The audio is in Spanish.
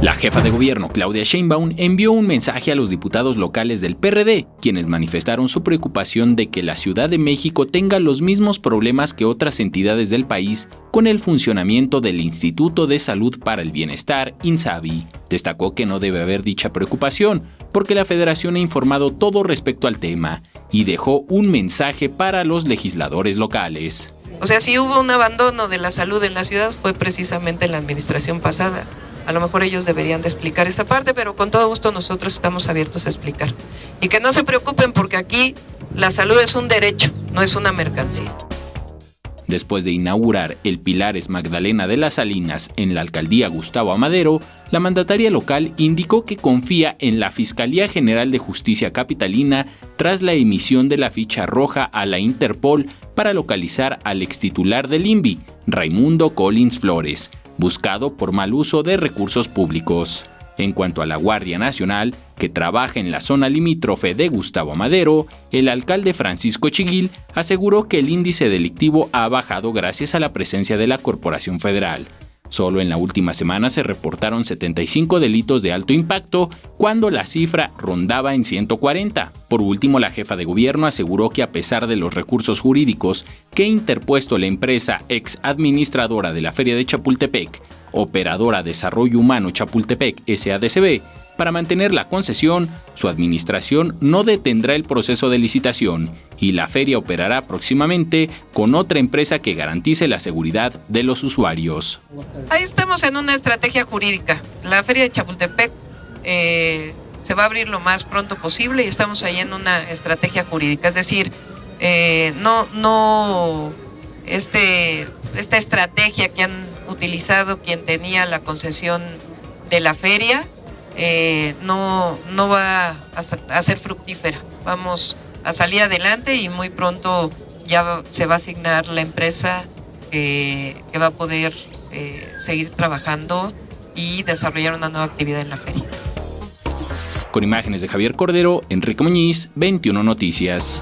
La jefa de gobierno, Claudia Sheinbaum, envió un mensaje a los diputados locales del PRD, quienes manifestaron su preocupación de que la Ciudad de México tenga los mismos problemas que otras entidades del país con el funcionamiento del Instituto de Salud para el Bienestar, INSABI. Destacó que no debe haber dicha preocupación, porque la Federación ha informado todo respecto al tema, y dejó un mensaje para los legisladores locales. O sea, si hubo un abandono de la salud en la ciudad fue precisamente en la administración pasada. A lo mejor ellos deberían de explicar esta parte, pero con todo gusto nosotros estamos abiertos a explicar. Y que no se preocupen porque aquí la salud es un derecho, no es una mercancía. Después de inaugurar el Pilares Magdalena de las Salinas en la alcaldía Gustavo Amadero, la mandataria local indicó que confía en la Fiscalía General de Justicia Capitalina tras la emisión de la ficha roja a la Interpol para localizar al extitular del INVI, Raimundo Collins Flores, buscado por mal uso de recursos públicos. En cuanto a la Guardia Nacional, que trabaja en la zona limítrofe de Gustavo Amadero, el alcalde Francisco Chiguil aseguró que el índice delictivo ha bajado gracias a la presencia de la Corporación Federal. Solo en la última semana se reportaron 75 delitos de alto impacto, cuando la cifra rondaba en 140. Por último, la jefa de gobierno aseguró que a pesar de los recursos jurídicos que ha interpuesto la empresa ex administradora de la Feria de Chapultepec, Operadora Desarrollo Humano Chapultepec SADCB, para mantener la concesión, su administración no detendrá el proceso de licitación y la feria operará próximamente con otra empresa que garantice la seguridad de los usuarios. Ahí estamos en una estrategia jurídica. La Feria de Chapultepec se va a abrir lo más pronto posible y estamos ahí en una estrategia jurídica. Es decir, esta estrategia que han utilizado quien tenía la concesión de la feria no va a ser fructífera. Vamos a salir adelante y muy pronto ya se va a asignar la empresa que va a poder seguir trabajando y desarrollar una nueva actividad en la feria. Con imágenes de Javier Cordero, Enrique Muñiz, 21 Noticias.